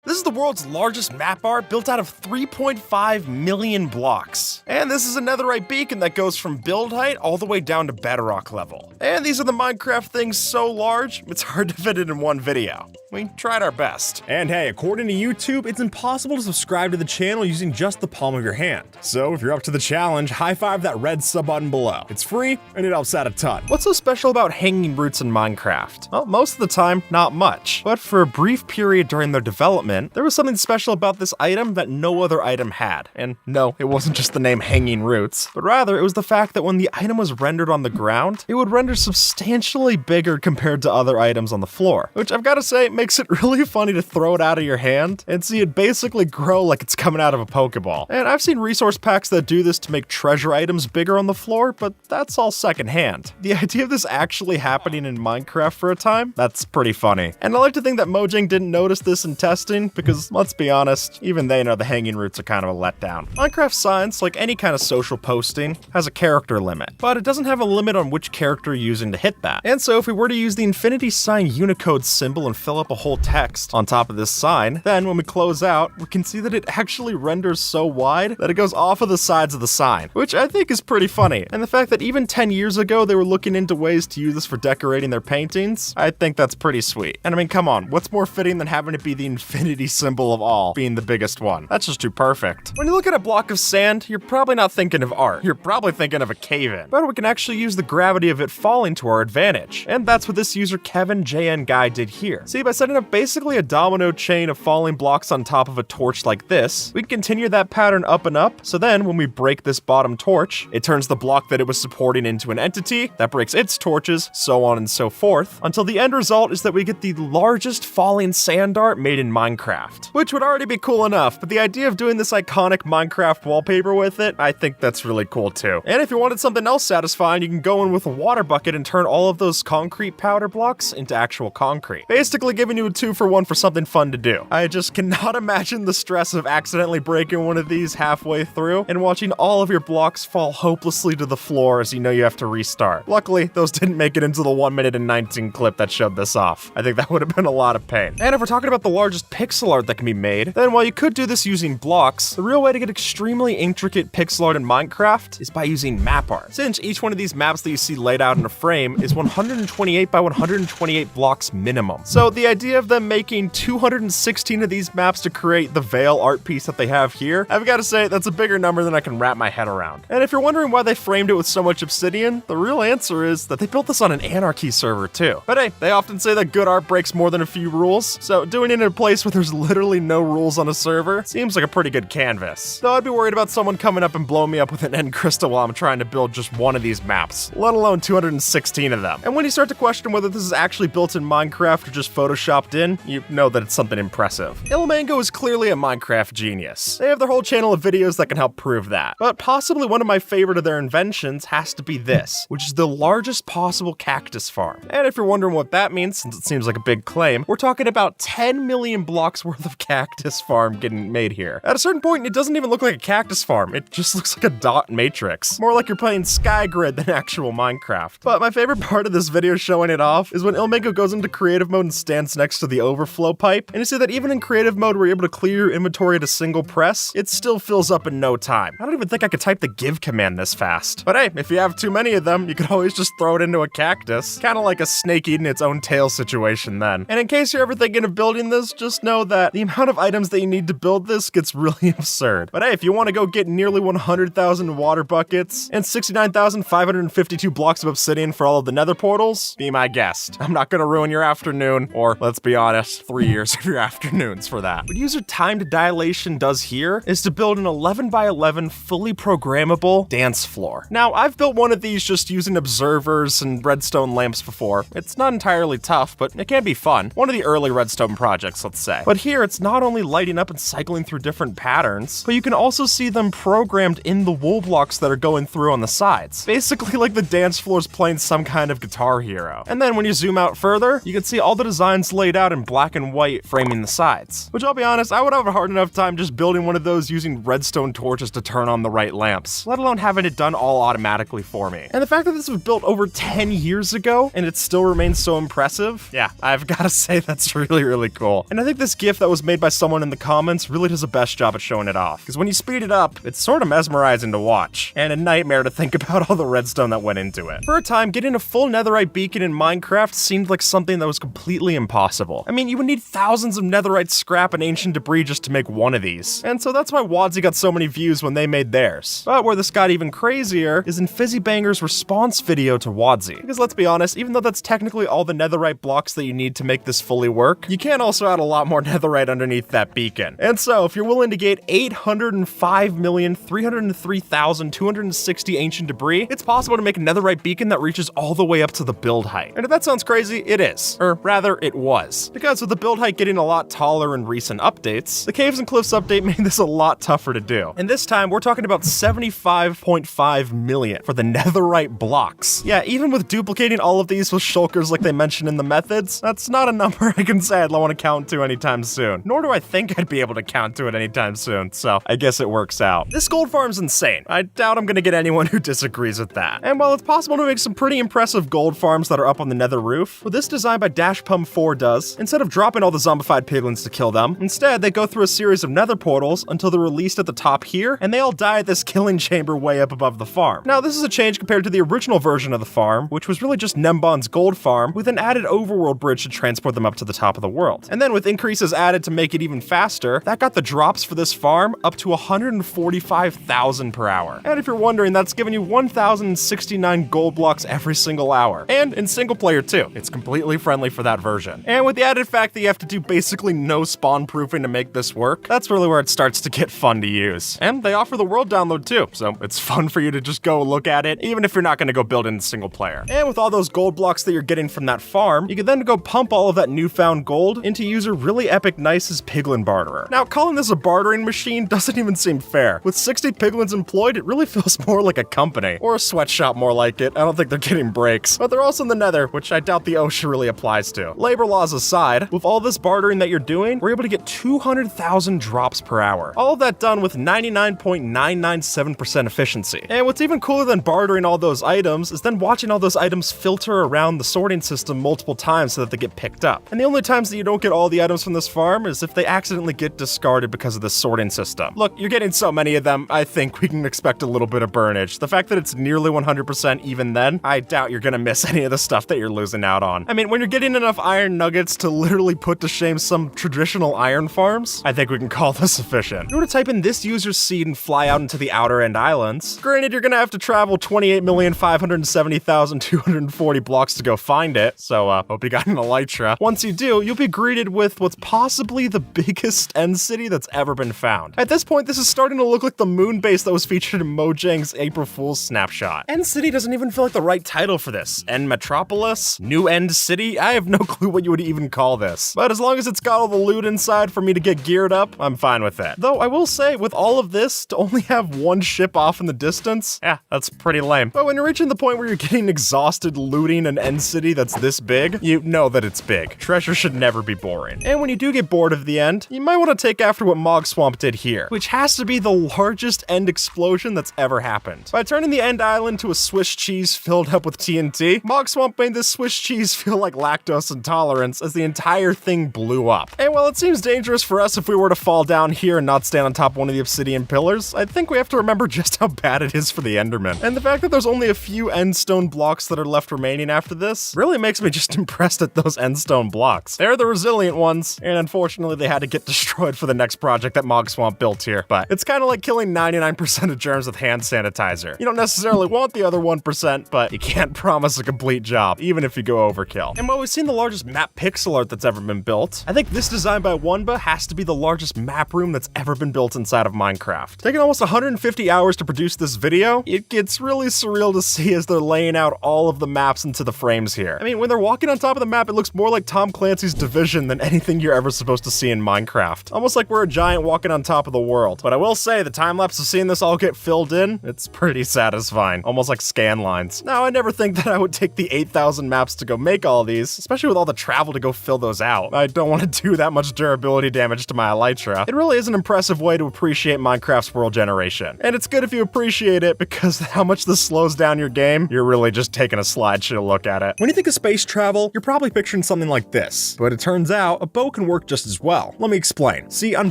This is the world's largest map art built out of 3.5 million blocks. And this is a netherite beacon that goes from build height all the way down to bedrock level. And these are the Minecraft things so large, it's hard to fit it in one video. We tried our best. And hey, according to YouTube, it's impossible to subscribe to the channel using just the palm of your hand. So if you're up to the challenge, high five that red sub button below. It's free and it helps out a ton. What's so special about hanging roots in Minecraft? Well, most of the time, not much. But for a brief period during their development, there was something special about this item that no other item had. And no, it wasn't just the name hanging roots, but rather it was the fact that when the item was rendered on the ground, it would render substantially bigger compared to other items on the floor, which I've got to say makes it really funny to throw it out of your hand and see it basically grow like it's coming out of a Pokeball. And I've seen resource packs that do this to make treasure items bigger on the floor, but that's all secondhand. The idea of this actually happening in Minecraft for a time, that's pretty funny. And I like to think that Mojang didn't notice this in testing because, let's be honest, even they know the hanging roots are kind of a letdown. Minecraft science, like any kind of social posting, has a character limit, but it doesn't have a limit on which character you're using to hit that. And so if we were to use the infinity sign Unicode symbol and fill up a whole text on top of this sign, then when we close out, we can see that it actually renders so wide that it goes off of the sides of the sign, which I think is pretty funny. And the fact that even 10 years ago they were looking into ways to use this for decorating their paintings, I think that's pretty sweet. And I mean, come on, what's more fitting than having it be the infinity symbol of all, being the biggest one? That's just too perfect. When you look at a block of sand, you're probably not thinking of art. You're probably thinking of a cave-in. But we can actually use the gravity of it falling to our advantage. And that's what this user Kevin JN Guy did here. See, by setting up basically a domino chain of falling blocks on top of a torch like this, we can continue that pattern up and up, so then when we break this bottom torch, it turns the block that it was supporting into an entity, that breaks its torches, so on and so forth, until the end result is that we get the largest falling sand art made in Minecraft. Which would already be cool enough, but the idea of doing this iconic Minecraft wallpaper with it, I think that's really cool too. And if you wanted something else satisfying, you can go in with a water bucket and turn all of those concrete powder blocks into actual concrete. Basically giving you a 2-for-1 for something fun to do. I just cannot imagine the stress of accidentally breaking one of these halfway through and watching all of your blocks fall hopelessly to the floor as you know you have to restart. Luckily, those didn't make it into the 1 minute and 19 clip that showed this off. I think that would have been a lot of pain. And if we're talking about the largest pixel art that can be made, then while you could do this using blocks, the real way to get extremely intricate pixel art in Minecraft is by using map art. Since each one of these maps that you see laid out in a frame is 128 by 128 blocks minimum. So the idea of them making 216 of these maps to create the Veil art piece that they have here, I've got to say that's a bigger number than I can wrap my head around. And if you're wondering why they framed it with so much obsidian, the real answer is that they built this on an anarchy server too. But hey, they often say that good art breaks more than a few rules, so doing it in a place where there's literally no rules on a server seems like a pretty good canvas. Though I'd be worried about someone coming up and blowing me up with an end crystal while I'm trying to build just one of these maps, let alone 216 of them. And when you start to question whether this is actually built in Minecraft or just photoshopped in, you know that it's something impressive. Ilmango is clearly a Minecraft genius. They have their whole channel of videos that can help prove that. But possibly one of my favorite of their inventions has to be this, which is the largest possible cactus farm. And if you're wondering what that means, since it seems like a big claim, we're talking about 10 million blocks worth of cactus farm getting made here. At a certain point, it doesn't even look like a cactus farm. It just looks like a dot matrix. More like you're playing Skygrid than actual Minecraft. But my favorite part of this video showing it off is when Ilmango goes into creative mode and stands next to the overflow pipe, and you see that even in creative mode where you're able to clear your inventory at a single press, it still fills up in no time. I don't even think I could type the give command this fast. But hey, if you have too many of them, you can always just throw it into a cactus. Kind of like a snake eating its own tail situation then. And in case you're ever thinking of building this, just know that the amount of items that you need to build this gets really absurd. But hey, if you want to go get nearly 100,000 water buckets and 69,552 blocks of obsidian for all of the nether portals, be my guest. I'm not gonna ruin your afternoon, or let's be honest, 3 years of your afternoons for that. What user time to dilation does here is to build an 11 by 11 fully programmable dance floor. Now, I've built one of these just using observers and redstone lamps before. It's not entirely tough, but it can be fun. One of the early redstone projects, let's say. But here, it's not only lighting up and cycling through different patterns, but you can also see them programmed in the wool blocks that are going through on the sides. Basically like the dance floor is playing some kind of Guitar Hero. And then when you zoom out further, you can see all the designs maps laid out in black and white framing the sides. Which I'll be honest, I would have a hard enough time just building one of those using redstone torches to turn on the right lamps, let alone having it done all automatically for me. And the fact that this was built over 10 years ago and it still remains so impressive, yeah, I've gotta say that's really cool. And I think this GIF that was made by someone in the comments really does the best job at showing it off, because when you speed it up, it's sort of mesmerizing to watch, and a nightmare to think about all the redstone that went into it. For a time, getting a full netherite beacon in Minecraft seemed like something that was completely impossible. I mean, you would need thousands of netherite scrap and ancient debris just to make one of these, and so that's why Wadsy got so many views when they made theirs. But where this got even crazier is in Fizzybanger's response video to Wadsy, because let's be honest, even though that's technically all the netherite blocks that you need to make this fully work, you can also add a lot more netherite underneath that beacon. And so, if you're willing to get 805,303,260 ancient debris, it's possible to make a netherite beacon that reaches all the way up to the build height. And if that sounds crazy, it is. Or rather, it was. Because with the build height getting a lot taller in recent updates, the Caves and Cliffs update made this a lot tougher to do. And this time, we're talking about 75.5 million for the netherite blocks. Yeah, even with duplicating all of these with shulkers like they mentioned in the methods, that's not a number I can say I'd want to count to anytime soon. Nor do I think I'd be able to count to it anytime soon, so I guess it works out. This gold farm's insane. I doubt I'm gonna get anyone who disagrees with that. And while it's possible to make some pretty impressive gold farms that are up on the nether roof, what this design by DashPum4 does, instead of dropping all the zombified piglins to kill them, instead they go through a series of nether portals until they're released at the top here, and they all die at this killing chamber way up above the farm. Now, this is a change compared to the original version of the farm, which was really just Nembon's gold farm, with an added overworld bridge to transport them up to the top of the world. And then with increases added to make it even faster, that got the drops for this farm up to 145,000 per hour. And if you're wondering, that's giving you 1,069 gold blocks every single hour. And in single player too. It's completely friendly for that version. And with the added fact that you have to do basically no spawn proofing to make this work, that's really where it starts to get fun to use. And they offer the world download too, so it's fun for you to just go look at it, even if you're not gonna go build in single player. And with all those gold blocks that you're getting from that farm, you can then go pump all of that newfound gold into user Really Epic Nice's Piglin Barterer. Now, calling this a bartering machine doesn't even seem fair. With 60 piglins employed, it really feels more like a company. Or a sweatshop more like it. I don't think they're getting breaks. But they're also in the nether, which I doubt the OSHA really applies to. Labor laws aside, with all this bartering that you're doing, we're able to get 200,000 drops per hour. All of that done with 99.997% efficiency. And what's even cooler than bartering all those items is then watching all those items filter around the sorting system multiple times so that they get picked up. And the only times that you don't get all the items from this farm is if they accidentally get discarded because of the sorting system. Look, you're getting so many of them, I think we can expect a little bit of burnage. The fact that it's nearly 100% even then, I doubt you're gonna miss any of the stuff that you're losing out on. I mean, when you're getting enough iron nuggets to literally put to shame some traditional iron farms, I think we can call this sufficient. If you were to type in this user's seed and fly out into the outer end islands, granted you're gonna have to travel 28,570,240 blocks to go find it, so hope you got an elytra. Once you do, you'll be greeted with what's possibly the biggest end city that's ever been found. At this point, this is starting to look like the moon base that was featured in Mojang's April Fool's snapshot. End City doesn't even feel like the right title for this. End Metropolis? New End City? I have no clue what you would even call this. But as long as it's got all the loot inside for me to get geared up, I'm fine with it. Though I will say, with all of this, to only have one ship off in the distance, yeah, that's pretty lame. But when you're reaching the point where you're getting exhausted looting an End City that's this big, you know that it's big. Treasure should never be boring. And when you do get bored of the end, you might want to take after what Mog Swamp did here, which has to be the largest end explosion that's ever happened. By turning the end island to a Swiss cheese filled up with TNT, Mog Swamp made this Swiss cheese feel like lactose intolerance as the entire thing blew up. And while it seems dangerous for us if we were to fall down here and not stand on top of one of the obsidian pillars, I think we have to remember just how bad it is for the Enderman. And the fact that there's only a few endstone blocks that are left remaining after this really makes me just impressed at those endstone blocks. They're the resilient ones, and unfortunately they had to get destroyed for the next project that Mog Swamp built here. But it's kind of like killing 99% of germs with hand sanitizer. You don't necessarily want the other 1%, but you can't promise a complete job, even if you go overkill. And while we've seen the largest map pixel art that's ever been built, I think this design by Wunba has to be the largest map room that's ever been built inside of Minecraft. Taking almost 150 hours to produce this video, it gets really surreal to see as they're laying out all of the maps into the frames here. I mean, when they're walking on top of the map, it looks more like Tom Clancy's Division than anything you're ever supposed to see in Minecraft. Almost like we're a giant walking on top of the world. But I will say, the time-lapse of seeing this all get filled in, it's pretty satisfying. Almost like scan lines. Now, I never think that I would take the 8,000 maps to go make all these, especially with all the traffic travel to go fill those out. I don't want to do that much durability damage to my elytra. It really is an impressive way to appreciate Minecraft's world generation. And it's good if you appreciate it, because how much this slows down your game, you're really just taking a slideshow look at it. When you think of space travel, you're probably picturing something like this, but it turns out a boat can work just as well. Let me explain. See, on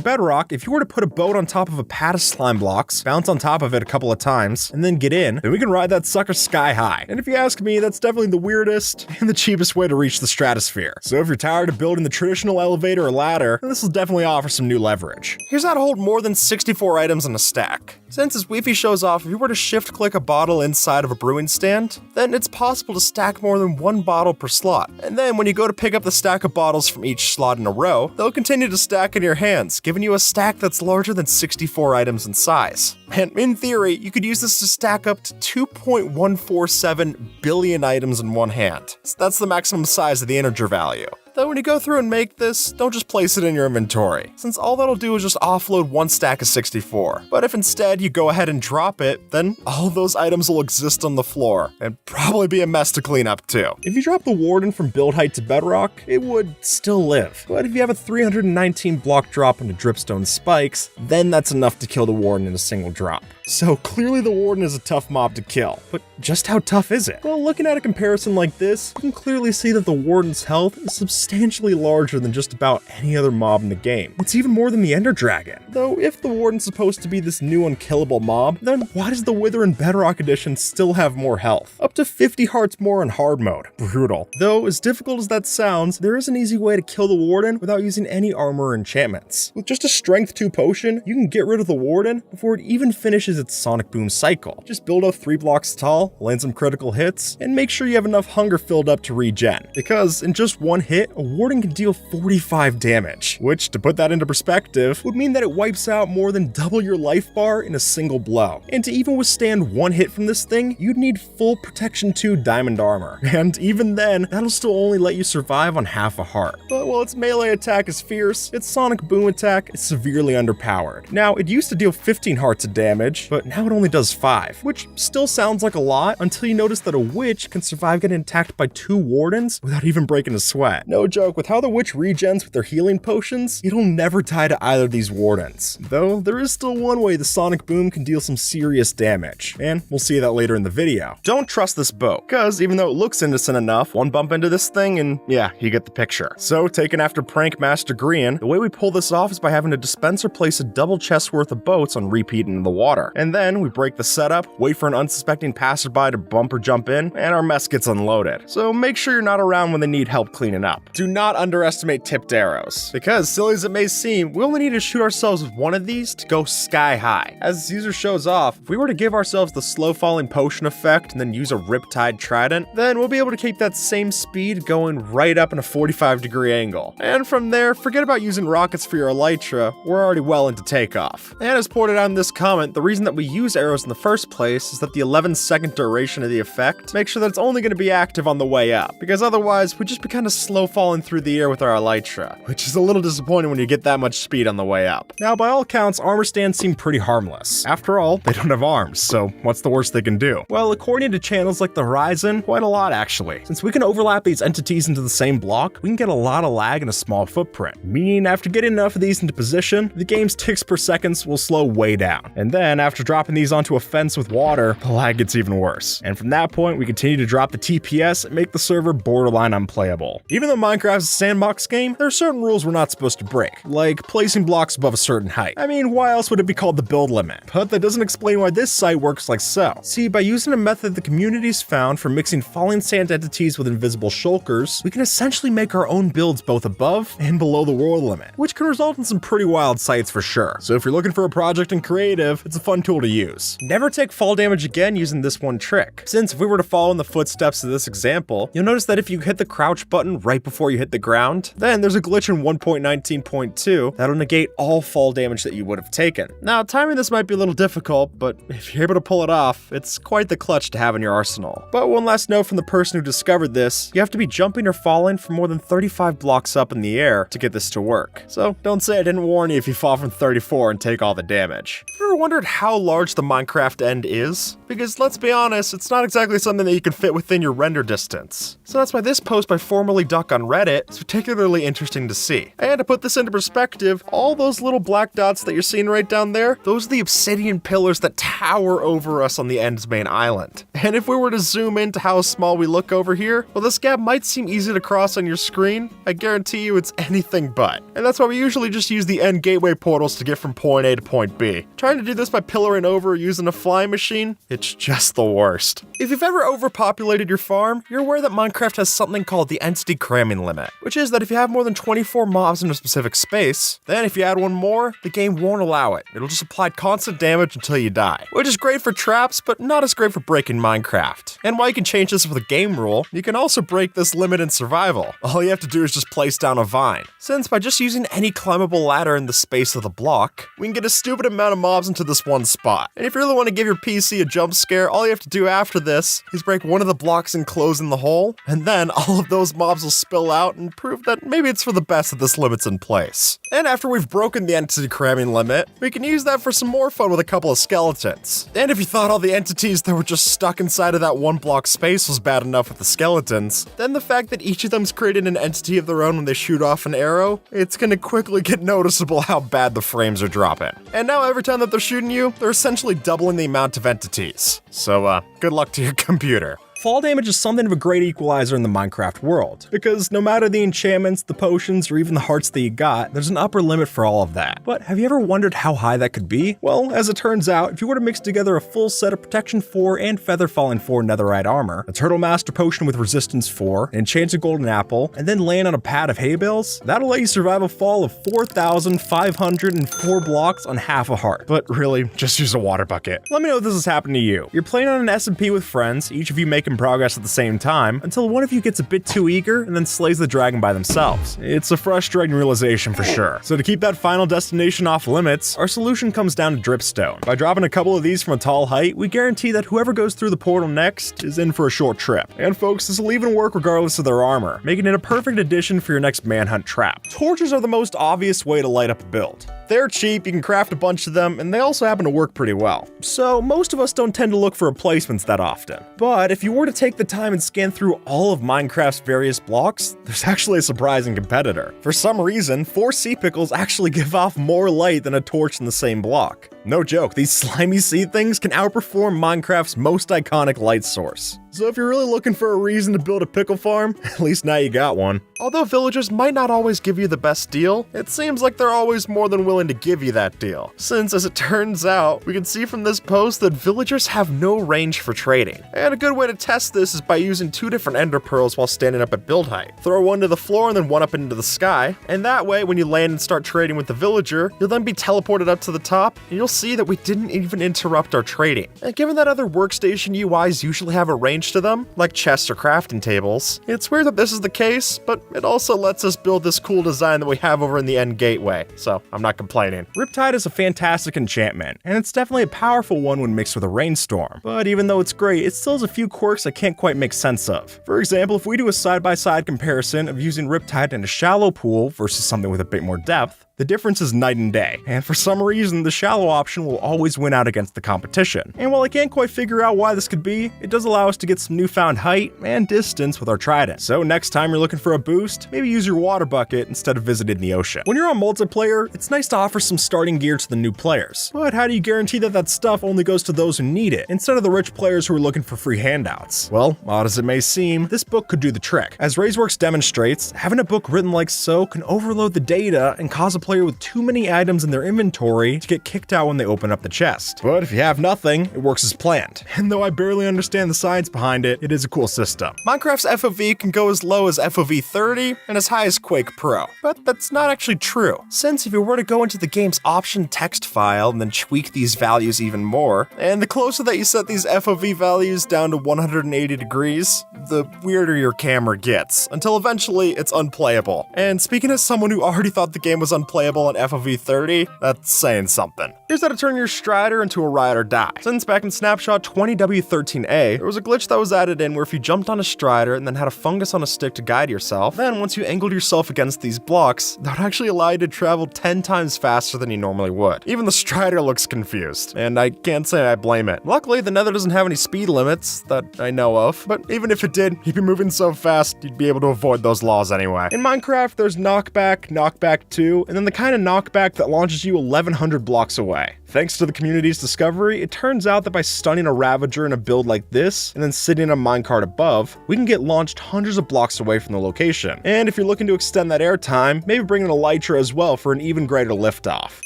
Bedrock, if you were to put a boat on top of a pad of slime blocks, bounce on top of it a couple of times, and then get in, then we can ride that sucker sky high. And if you ask me, that's definitely the weirdest and the cheapest way to reach the stratosphere. So if you're tired of building the traditional elevator or ladder, then this will definitely offer some new leverage. Here's how to hold more than 64 items in a stack. Since as Wi-Fi shows off, if you were to shift click a bottle inside of a brewing stand, then it's possible to stack more than one bottle per slot. And then when you go to pick up the stack of bottles from each slot in a row, they'll continue to stack in your hands, giving you a stack that's larger than 64 items in size. And in theory, you could use this to stack up to 2.147 billion items in one hand. So that's the maximum size of the integer value. Though when you go through and make this, don't just place it in your inventory, since all that'll do is just offload one stack of 64. But if instead you go ahead and drop it, then all those items will exist on the floor, and probably be a mess to clean up too. If you drop the warden from build height to bedrock, it would still live. But if you have a 319 block drop into dripstone spikes, then that's enough to kill the warden in a single drop. So clearly the warden is a tough mob to kill, but just how tough is it? Well, looking at a comparison like this, you can clearly see that the warden's health is substantially larger than just about any other mob in the game. It's even more than the Ender Dragon. Though if the warden's supposed to be this new unkillable mob, then why does the Wither in Bedrock Edition still have more health? Up to 50 hearts more in hard mode. Brutal. Though, as difficult as that sounds, there is an easy way to kill the warden without using any armor or enchantments. With just a strength 2 potion, you can get rid of the warden before it even finishes its sonic boom cycle. Just build up 3 blocks tall, land some critical hits, and make sure you have enough hunger filled up to regen. Because in just one hit, a warden can deal 45 damage, which, to put that into perspective, would mean that it wipes out more than double your life bar in a single blow. And to even withstand one hit from this thing, you'd need full protection 2 diamond armor. And even then, that'll still only let you survive on half a heart. But while its melee attack is fierce, its sonic boom attack is severely underpowered. Now, it used to deal 15 hearts of damage, but now it only does 5, which still sounds like a lot until you notice that a witch can survive getting attacked by 2 wardens without even breaking a sweat. No joke, with how the witch regens with their healing potions, it'll never die to either of these wardens. Though, there is still one way the sonic boom can deal some serious damage, and we'll see that later in the video. Don't trust this boat, because even though it looks innocent enough, one bump into this thing and yeah, you get the picture. So, taken after Prank Master Grian, the way we pull this off is by having a dispenser place a double chest worth of boats on repeat into the water. And then we break the setup, wait for an unsuspecting passerby to bump or jump in, and our mess gets unloaded. So make sure you're not around when they need help cleaning up. Do not underestimate tipped arrows, because silly as it may seem, we only need to shoot ourselves with one of these to go sky high. As this user shows off, if we were to give ourselves the slow falling potion effect and then use a Riptide Trident, then we'll be able to keep that same speed going right up in a 45-degree angle. And from there, forget about using rockets for your elytra, we're already well into takeoff. And as pointed out in this comment, the reason that we use arrows in the first place is that the 11-second duration of the effect makes sure that it's only going to be active on the way up, because otherwise we'd just be kind of slow falling through the air with our elytra, which is a little disappointing when you get that much speed on the way up. Now, by all accounts, armor stands seem pretty harmless. After all, they don't have arms, so what's the worst they can do? Well, according to channels like the Horizon, quite a lot actually. Since we can overlap these entities into the same block, we can get a lot of lag in a small footprint, meaning after getting enough of these into position, the game's ticks per seconds will slow way down. And then after dropping these onto a fence with water, the lag gets even worse. And from that point, we continue to drop the TPS and make the server borderline unplayable. Even though Minecraft's a sandbox game, there are certain rules we're not supposed to break, like placing blocks above a certain height. I mean, why else would it be called the build limit? But that doesn't explain why this site works like so. See, by using a method the community's found for mixing falling sand entities with invisible shulkers, we can essentially make our own builds both above and below the world limit, which can result in some pretty wild sights for sure. So if you're looking for a project in creative, it's a fun tool to use. Never take fall damage again using this one trick, since if we were to follow in the footsteps of this example, you'll notice that if you hit the crouch button right before you hit the ground, then there's a glitch in 1.19.2 that'll negate all fall damage that you would have taken. Now, timing this might be a little difficult, but if you're able to pull it off, it's quite the clutch to have in your arsenal. But one last note from the person who discovered this, you have to be jumping or falling from more than 35 blocks up in the air to get this to work. So don't say I didn't warn you if you fall from 34 and take all the damage. Have you ever wondered how large the Minecraft end is? Because let's be honest, it's not exactly something that you can fit within your render distance. So that's why this post by Formerly Duck on Reddit, it's particularly interesting to see. And to put this into perspective, all those little black dots that you're seeing right down there, those are the obsidian pillars that tower over us on the end's main island. And if we were to zoom into how small we look over here, well, this gap might seem easy to cross on your screen. I guarantee you it's anything but. And that's why we usually just use the end gateway portals to get from point A to point B. Trying to do this by pillaring over using a flying machine, it's just the worst. If you've ever overpopulated your farm, you're aware that Minecraft has something called the entity cramming limit, which is that if you have more than 24 mobs in a specific space, then if you add one more, the game won't allow it. It'll just apply constant damage until you die, which is great for traps, but not as great for breaking Minecraft. And while you can change this with a game rule, you can also break this limit in survival. All you have to do is just place down a vine, since by just using any climbable ladder in the space of the block, we can get a stupid amount of mobs into this one spot. And if you really want to give your PC a jump scare, all you have to do after this is break one of the blocks and close in the hole, and then all of those mobs will spill out and prove that maybe it's for the best that this limit's in place. And after we've broken the entity cramming limit, we can use that for some more fun with a couple of skeletons. And if you thought all the entities that were just stuck inside of that one block space was bad enough with the skeletons, then the fact that each of them's created an entity of their own when they shoot off an arrow, it's gonna quickly get noticeable how bad the frames are dropping. And now every time that they're shooting you, they're essentially doubling the amount of entities. So good luck to your computer. Fall damage is something of a great equalizer in the Minecraft world, because no matter the enchantments, the potions, or even the hearts that you got, there's an upper limit for all of that. But have you ever wondered how high that could be? Well, as it turns out, if you were to mix together a full set of Protection 4 and Feather Falling 4 netherite armor, a Turtle Master potion with Resistance 4, an enchanted golden apple, and then land on a pad of hay bales, that'll let you survive a fall of 4,504 blocks on half a heart. But really, just use a water bucket. Let me know if this has happened to you. You're playing on an SMP with friends, each of you making progress at the same time, until one of you gets a bit too eager and then slays the dragon by themselves. It's a frustrating realization for sure. So to keep that final destination off limits, our solution comes down to dripstone. By dropping a couple of these from a tall height, we guarantee that whoever goes through the portal next is in for a short trip. And folks, this will even work regardless of their armor, making it a perfect addition for your next manhunt trap. Torches are the most obvious way to light up a build. They're cheap, you can craft a bunch of them, and they also happen to work pretty well. So most of us don't tend to look for replacements that often. But if you were to take the time and scan through all of Minecraft's various blocks, there's actually a surprising competitor. For some reason, 4 sea pickles actually give off more light than a torch in the same block. No joke, these slimy sea things can outperform Minecraft's most iconic light source. So if you're really looking for a reason to build a pickle farm, at least now you got one. Although villagers might not always give you the best deal, it seems like they're always more than willing to give you that deal. Since, as it turns out, we can see from this post that villagers have no range for trading. And a good way to test this is by using 2 different ender pearls while standing up at build height. Throw one to the floor and then one up into the sky, and that way when you land and start trading with the villager, you'll then be teleported up to the top, and you'll see that we didn't even interrupt our trading. And given that other workstation UIs usually have a range to them, like chests or crafting tables, it's weird that this is the case, but it also lets us build this cool design that we have over in the end gateway, so I'm not complaining. Riptide is a fantastic enchantment, and it's definitely a powerful one when mixed with a rainstorm. But even though it's great, it still has a few quirks I can't quite make sense of. For example, if we do a side-by-side comparison of using Riptide in a shallow pool versus something with a bit more depth, the difference is night and day, and for some reason, the shallow option will always win out against the competition. And while I can't quite figure out why this could be, it does allow us to get some newfound height and distance with our trident. So next time you're looking for a boost, maybe use your water bucket instead of visiting the ocean. When you're on multiplayer, it's nice to offer some starting gear to the new players. But how do you guarantee that that stuff only goes to those who need it, instead of the rich players who are looking for free handouts? Well, odd as it may seem, this book could do the trick. As Razeworks demonstrates, having a book written like so can overload the data and cause a player with too many items in their inventory to get kicked out when they open up the chest. But if you have nothing, it works as planned. And though I barely understand the science behind it, it is a cool system. Minecraft's FOV can go as low as FOV 30 and as high as Quake Pro. But that's not actually true, since if you were to go into the game's option text file and then tweak these values even more, and the closer that you set these FOV values down to 180 degrees, the weirder your camera gets, until eventually it's unplayable. And speaking as someone who already thought the game was unplayable playable in FOV 30, that's saying something. Here's how to turn your Strider into a ride or die. Since back in Snapshot 20W13A, there was a glitch that was added in where if you jumped on a Strider and then had a fungus on a stick to guide yourself, then once you angled yourself against these blocks, that would actually allow you to travel 10 times faster than you normally would. Even the Strider looks confused, and I can't say I blame it. Luckily, the Nether doesn't have any speed limits that I know of, but even if it did, you'd be moving so fast, you'd be able to avoid those laws anyway. In Minecraft, there's knockback, knockback 2, and then the kind of knockback that launches you 1100 blocks away. Thanks to the community's discovery, it turns out that by stunning a Ravager in a build like this, and then sitting on a minecart above, we can get launched hundreds of blocks away from the location. And if you're looking to extend that airtime, maybe bring in a Elytra as well for an even greater liftoff.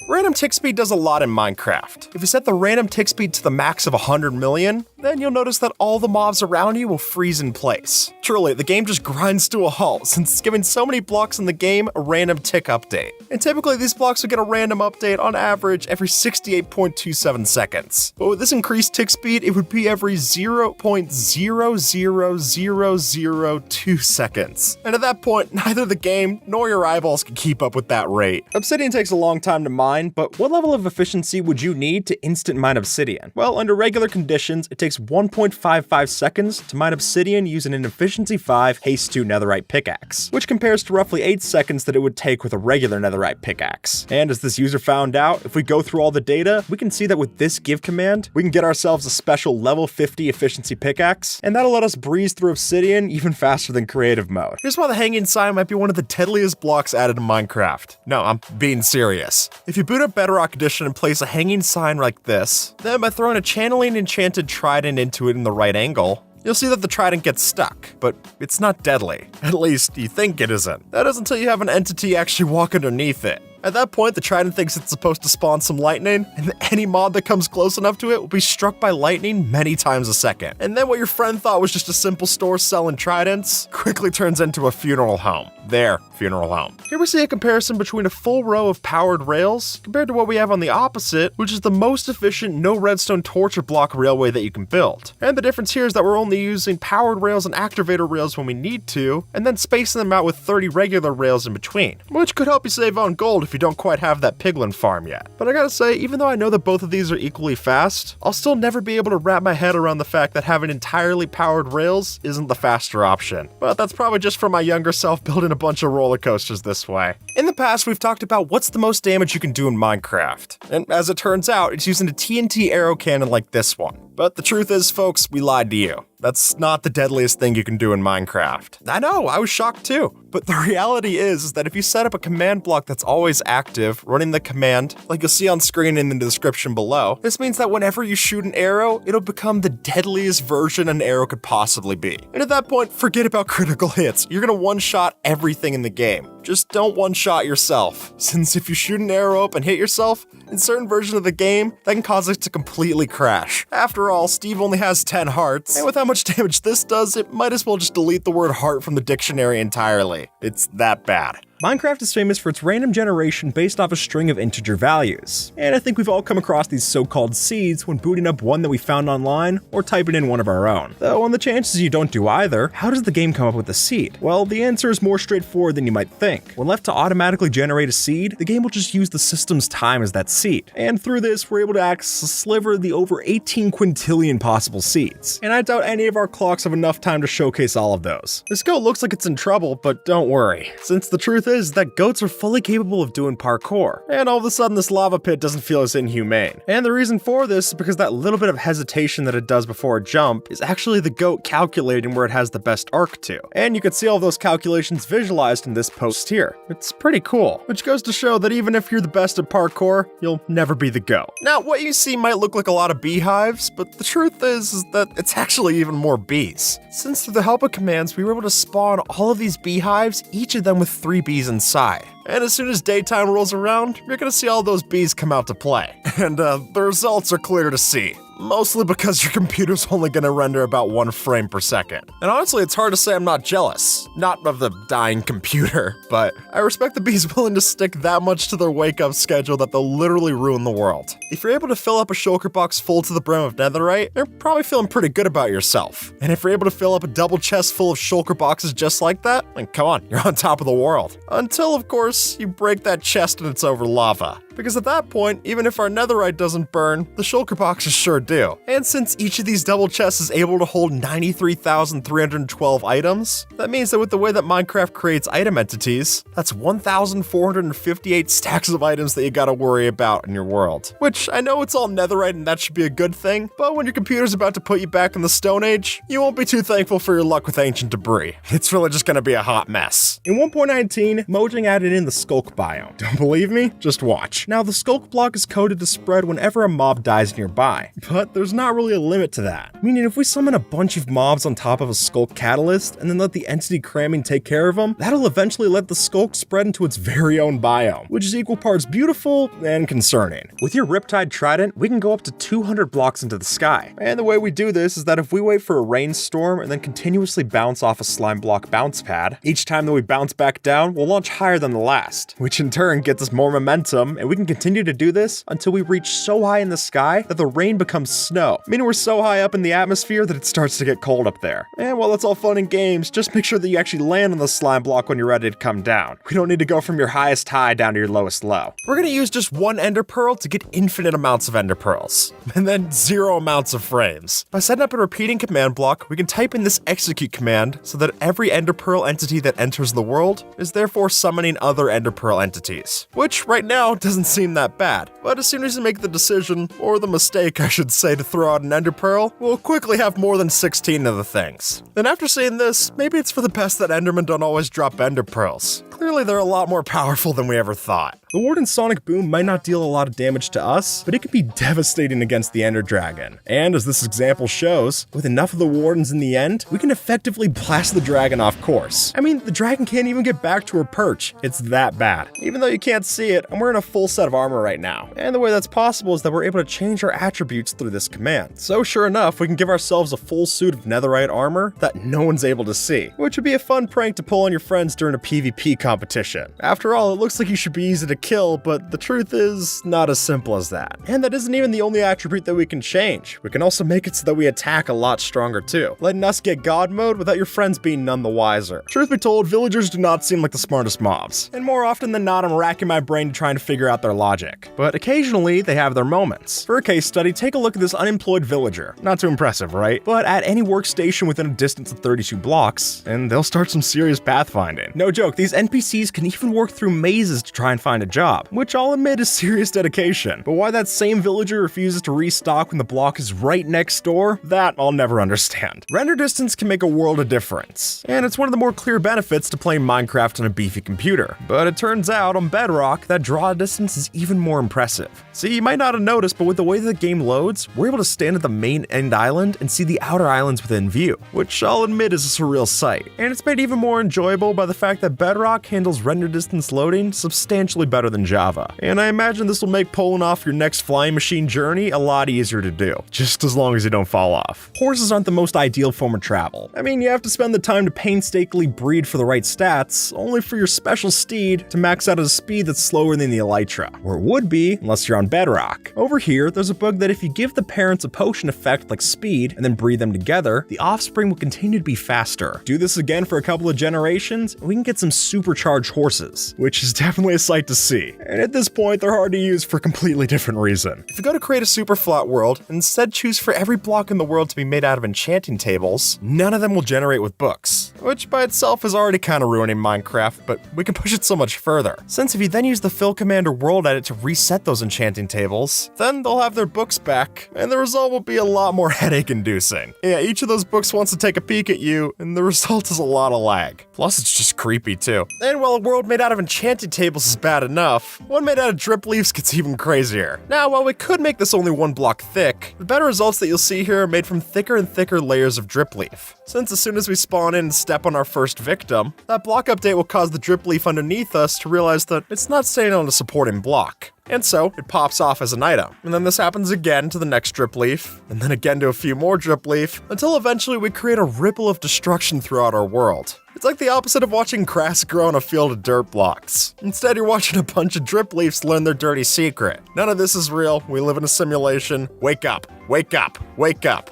Random tick speed does a lot in Minecraft. If you set the random tick speed to the max of 100 million, then you'll notice that all the mobs around you will freeze in place. Truly, the game just grinds to a halt since it's giving so many blocks in the game a random tick update. And typically these blocks will get a random update on average every 68.27 seconds. But with this increased tick speed, it would be every 0.00002 seconds. And at that point, neither the game nor your eyeballs can keep up with that rate. Obsidian takes a long time to mine, but what level of efficiency would you need to instant mine obsidian? Well, under regular conditions, it takes 1.55 seconds to mine obsidian using an efficiency 5 haste 2 netherite pickaxe, which compares to roughly 8 seconds that it would take with a regular netherite pickaxe. And as this user found out, if we go through all the data, we can see that with this give command, we can get ourselves a special level 50 efficiency pickaxe, and that'll let us breeze through obsidian even faster than creative mode. Here's why the hanging sign might be one of the deadliest blocks added in Minecraft. No, I'm being serious. If you boot up Bedrock Edition and place a hanging sign like this, then by throwing a channeling enchanted trident into it in the right angle, you'll see that the trident gets stuck, but it's not deadly. At least, you think it isn't. That is until you have an entity actually walk underneath it. At that point, the trident thinks it's supposed to spawn some lightning, and any mob that comes close enough to it will be struck by lightning many times a second. And then what your friend thought was just a simple store selling tridents quickly turns into a funeral home. Their funeral home. Here we see a comparison between a full row of powered rails compared to what we have on the opposite, which is the most efficient no redstone torture block railway that you can build. And the difference here is that we're only using powered rails and activator rails when we need to, and then spacing them out with 30 regular rails in between, which could help you save on gold if you don't quite have that piglin farm yet. But I gotta say, even though I know that both of these are equally fast, I'll still never be able to wrap my head around the fact that having entirely powered rails isn't the faster option. But that's probably just for my younger self building a bunch of roller coasters this way. In the past, we've talked about what's the most damage you can do in Minecraft. And as it turns out, it's using a TNT arrow cannon like this one. But the truth is, folks, we lied to you. That's not the deadliest thing you can do in Minecraft. I know, I was shocked too. But the reality is that if you set up a command block that's always active, running the command, like you'll see on screen in the description below, this means that whenever you shoot an arrow, it'll become the deadliest version an arrow could possibly be. And at that point, forget about critical hits. You're gonna one-shot everything in the game. Just don't one-shot yourself, since if you shoot an arrow up and hit yourself, in certain versions of the game, that can cause it to completely crash. After all, Steve only has 10 hearts, and with how much damage this does, it might as well just delete the word heart from the dictionary entirely. It's that bad. Minecraft is famous for its random generation based off a string of integer values. And I think we've all come across these so-called seeds when booting up one that we found online or typing in one of our own. Though on the chances you don't do either, how does the game come up with a seed? Well, the answer is more straightforward than you might think. When left to automatically generate a seed, the game will just use the system's time as that seed. And through this, we're able to access a sliver of the over 18 quintillion possible seeds. And I doubt any of our clocks have enough time to showcase all of those. This goat looks like it's in trouble, but don't worry, since the truth is that goats are fully capable of doing parkour, and all of a sudden this lava pit doesn't feel as inhumane. And the reason for this is because that little bit of hesitation that it does before a jump is actually the goat calculating where it has the best arc to. And you can see all those calculations visualized in this post here. It's pretty cool, which goes to show that even if you're the best at parkour, you'll never be the goat. Now, what you see might look like a lot of beehives, but the truth is that it's actually even more bees. Since through the help of commands, we were able to spawn all of these beehives, each of them with 3 bees inside. And as soon as daytime rolls around, you're gonna see all those bees come out to play. And the results are clear to see. mostly because your computer's only gonna render about 1 frame per second. And honestly, it's hard to say I'm not jealous. Not of the dying computer, but I respect the bees willing to stick that much to their wake-up schedule that they'll literally ruin the world. If you're able to fill up a shulker box full to the brim of netherite, you're probably feeling pretty good about yourself. And if you're able to fill up a double chest full of shulker boxes just like that, then come on, you're on top of the world. Until, of course, you break that chest and it's over lava. Because at that point, even if our netherite doesn't burn, the shulker boxes sure do. And since each of these double chests is able to hold 93,312 items, that means that with the way that Minecraft creates item entities, that's 1,458 stacks of items that you gotta worry about in your world. Which, I know it's all netherite and that should be a good thing, but when your computer's about to put you back in the Stone Age, you won't be too thankful for your luck with ancient debris. It's really just gonna be a hot mess. In 1.19, Mojang added in the skulk biome. Don't believe me? Just watch. Now, the skulk block is coded to spread whenever a mob dies nearby, but there's not really a limit to that. Meaning if we summon a bunch of mobs on top of a skulk catalyst and then let the entity cramming take care of them, that'll eventually let the skulk spread into its very own biome, which is equal parts beautiful and concerning. With your Riptide Trident, we can go up to 200 blocks into the sky. And the way we do this is that if we wait for a rainstorm and then continuously bounce off a slime block bounce pad, each time that we bounce back down, we'll launch higher than the last, which in turn gets us more momentum, and we can continue to do this until we reach so high in the sky that the rain becomes snow, meaning we're so high up in the atmosphere that it starts to get cold up there. And while that's all fun and games, just make sure that you actually land on the slime block when you're ready to come down. We don't need to go from your highest high down to your lowest low. We're gonna use just 1 ender pearl to get infinite amounts of ender pearls, and then 0 amounts of frames. By setting up a repeating command block, we can type in this execute command so that every ender pearl entity that enters the world is therefore summoning other ender pearl entities, which right now doesn't seem that bad, but as soon as you make the decision, or the mistake I should say, to throw out an ender pearl, we'll quickly have more than 16 of the things. Then after seeing this, maybe it's for the best that endermen don't always drop ender pearls. Clearly they're a lot more powerful than we ever thought. The Warden's Sonic Boom might not deal a lot of damage to us, but it can be devastating against the Ender Dragon. And as this example shows, with enough of the Wardens in the end, we can effectively blast the dragon off course. I mean, the dragon can't even get back to her perch. It's that bad. Even though you can't see it, I'm wearing a full set of armor right now. And the way that's possible is that we're able to change our attributes through this command. So sure enough, we can give ourselves a full suit of netherite armor that no one's able to see, which would be a fun prank to pull on your friends during a PvP competition. After all, it looks like you should be easy to kill, but the truth is not as simple as that. And that isn't even the only attribute that we can change. We can also make it so that we attack a lot stronger too, letting us get God mode without your friends being none the wiser. Truth be told, villagers do not seem like the smartest mobs, and more often than not I'm racking my brain trying to figure out their logic. But occasionally they have their moments. For a case study, take a look at this unemployed villager. Not too impressive, right? But at any workstation within a distance of 32 blocks, and they'll start some serious pathfinding. No joke, these NPCs can even work through mazes to try and find a job, which I'll admit is serious dedication. But why that same villager refuses to restock when the block is right next door, that I'll never understand. Render distance can make a world of difference, and it's one of the more clear benefits to playing Minecraft on a beefy computer. But it turns out on Bedrock, that draw distance is even more impressive. See, you might not have noticed, but with the way the game loads, we're able to stand at the main end island and see the outer islands within view, which I'll admit is a surreal sight. And it's made even more enjoyable by the fact that Bedrock handles render distance loading substantially better than Java. And I imagine this will make pulling off your next flying machine journey a lot easier to do, just as long as you don't fall off. Horses aren't the most ideal form of travel. I mean, you have to spend the time to painstakingly breed for the right stats, only for your special steed to max out at a speed that's slower than the Elytra, or it would be, unless you're on Bedrock. Over here, there's a bug that if you give the parents a potion effect like speed and then breed them together, the offspring will continue to be faster. Do this again for a couple of generations, and we can get some supercharged horses, which is definitely a sight to see. And at this point, they're hard to use for a completely different reason. If you go to create a super flat world, and instead choose for every block in the world to be made out of enchanting tables, none of them will generate with books, which by itself is already kind of ruining Minecraft, but we can push it so much further. Since if you then use the fill command or world edit to reset those enchanting tables, then they'll have their books back, and the result will be a lot more headache-inducing. Yeah, each of those books wants to take a peek at you, and the result is a lot of lag. Plus, it's just creepy too. And while a world made out of enchanting tables is bad enough, one made out of drip leaves gets even crazier. Now, while we could make this only 1 block thick, the better results that you'll see here are made from thicker and thicker layers of drip leaf. Since as soon as we spawn in and step on our first victim, that block update will cause the drip leaf underneath us to realize that it's not staying on a supporting block. And so it pops off as an item. And then this happens again to the next drip leaf, and then again to a few more drip leaf, until eventually we create a ripple of destruction throughout our world. It's like the opposite of watching grass grow on a field of dirt blocks. Instead, you're watching a bunch of drip leaves learn their dirty secret. None of this is real. We live in a simulation. Wake up. Wake up. Wake up.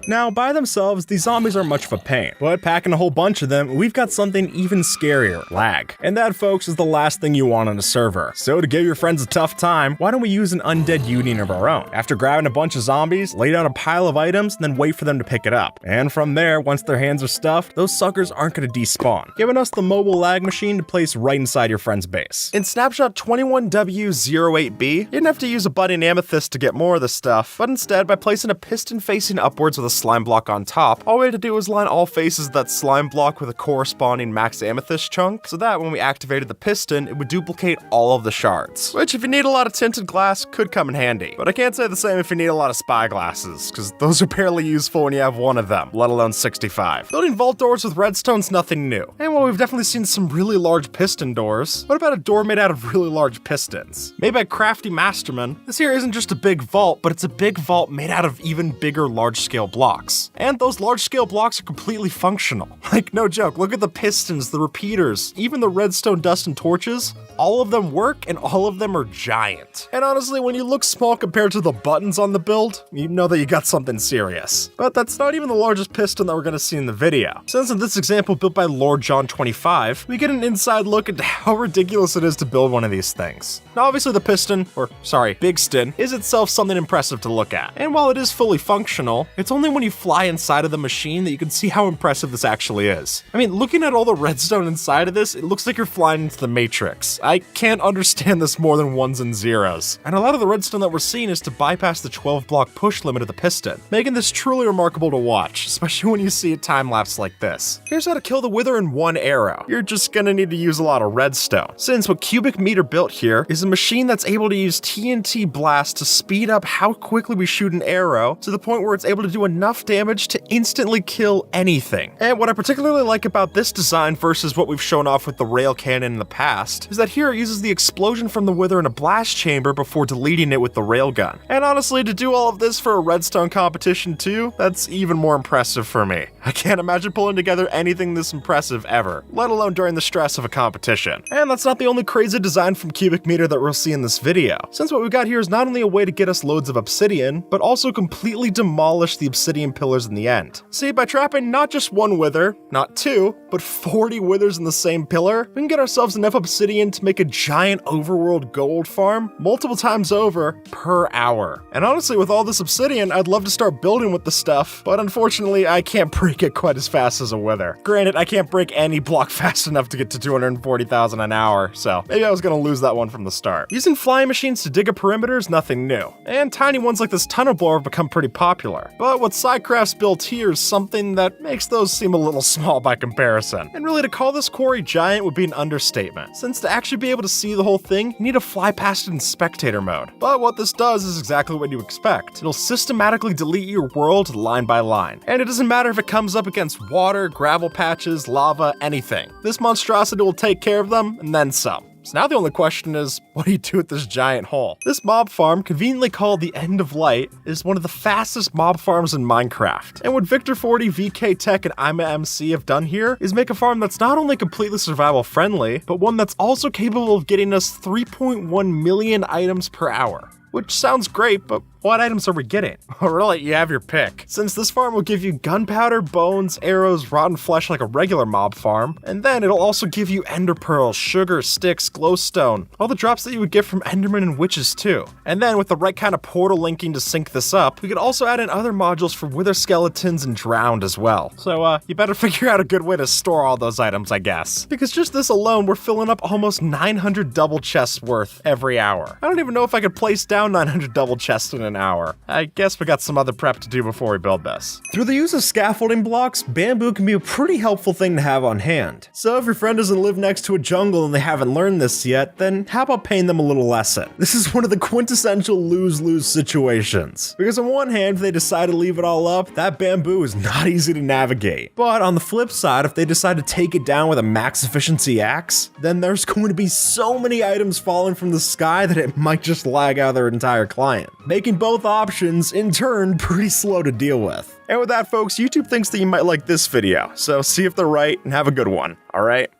Now, by themselves, these zombies aren't much of a pain, but packing a whole bunch of them, we've got something even scarier, lag. And that, folks, is the last thing you want on a server. So to give your friends a tough time, why don't we use an undead union of our own? After grabbing a bunch of zombies, lay down a pile of items, and then wait for them to pick it up. And from there, once their hands are stuffed, those suckers aren't going to despawn, giving us the mobile lag machine to place right inside your friend's base. In Snapshot 21W08B, you didn't have to use a budding amethyst to get more of the stuff, but instead, by placing a piston facing upwards with a slime block on top, all we had to do was line all faces of that slime block with a corresponding max amethyst chunk, so that when we activated the piston, it would duplicate all of the shards. Which, if you need a lot of tinted glass, could come in handy. But I can't say the same if you need a lot of spy glasses, because those are barely useful when you have one of them, let alone 65. Building vault doors with redstone's nothing new. And while we've definitely seen some really large piston doors, what about a door made out of really large pistons? Made by crafty mastermen, this here isn't just a big vault, but it's a big vault made out of even bigger large-scale blocks. And those large-scale blocks are completely functional. Like, no joke, look at the pistons, the repeaters, even the redstone dust and torches. All of them work, and all of them are giant. And honestly, when you look small compared to the buttons on the build, you know that you got something serious. But that's not even the largest piston that we're gonna see in the video. Since in this example built by Lord John 25, we get an inside look into how ridiculous it is to build one of these things. Now obviously the piston, or sorry, bigston, is itself something impressive to look at. And while it is fully functional, it's only when you fly inside of the machine that you can see how impressive this actually is. I mean, looking at all the redstone inside of this, it looks like you're flying into the Matrix. I can't understand this more than ones and zeros. And a lot of the redstone that we're seeing is to bypass the 12 block push limit of the piston, making this truly remarkable to watch, especially when you see it time-lapse like this. Here's how to kill the Wither in one arrow. You're just gonna need to use a lot of redstone, since what Cubic Meter built here is a machine that's able to use TNT blast to speed up how quickly we shoot an arrow to the point where it's able to do enough damage to instantly kill anything. And what I particularly like about this design versus what we've shown off with the rail cannon in the past is that here it uses the explosion from the Wither in a blast chamber before deleting it with the railgun. And honestly, to do all of this for a redstone competition too, that's even more impressive for me. I can't imagine pulling together anything this impressive ever, let alone during the stress of a competition. And that's not the only crazy design from Cubic Meter that we'll see in this video, since what we've got here is not only a way to get us loads of obsidian, but also completely demolish the obsidian pillars in the end. See, by trapping not just one wither, not two, but 40 withers in the same pillar, we can get ourselves enough obsidian to make a giant overworld gold farm multiple times over per hour. And honestly, with all this obsidian, I'd love to start building with the stuff, but unfortunately, I can't break it quite as fast as a wither. Granted, I can't break any block fast enough to get to 240,000 an hour, so maybe I was gonna lose that one from the start. Using flying machines to dig a perimeter is nothing new, and tiny ones like this tunnel blower have become pretty popular. But what Sidecraft's built here is something that makes those seem a little small by comparison. And really, to call this quarry giant would be an understatement, since to actually be able to see the whole thing, you need to fly past it in spectator mode. But what this does is exactly what you expect. It'll systematically delete your world line by line. And it doesn't matter if it comes up against water, gravel patches, lava, anything. This monstrosity will take care of them, and then some. So now the only question is, what do you do with this giant hole? This mob farm, conveniently called the End of Light, is one of the fastest mob farms in Minecraft. And what Victor 40, VK Tech, and Ima MC have done here is make a farm that's not only completely survival friendly, but one that's also capable of getting us 3.1 million items per hour. Which sounds great, but what items are we getting? Oh, really, you have your pick. Since this farm will give you gunpowder, bones, arrows, rotten flesh like a regular mob farm, and then it'll also give you ender pearls, sugar, sticks, glowstone, all the drops that you would get from endermen and witches too. And then with the right kind of portal linking to sync this up, we could also add in other modules for wither skeletons and drowned as well. So you better figure out a good way to store all those items, I guess. Because just this alone, we're filling up almost 900 double chests worth every hour. I don't even know if I could place down down 900 double chests in an hour. I guess we got some other prep to do before we build this. Through the use of scaffolding blocks, bamboo can be a pretty helpful thing to have on hand. So if your friend doesn't live next to a jungle and they haven't learned this yet, then how about paying them a little lesson? This is one of the quintessential lose-lose situations. Because on one hand, if they decide to leave it all up, that bamboo is not easy to navigate. But on the flip side, if they decide to take it down with a max efficiency axe, then there's going to be so many items falling from the sky that it might just lag out their entire client, making both options, in turn, pretty slow to deal with. And with that, folks, YouTube thinks that you might like this video, so see if they're right and have a good one, alright?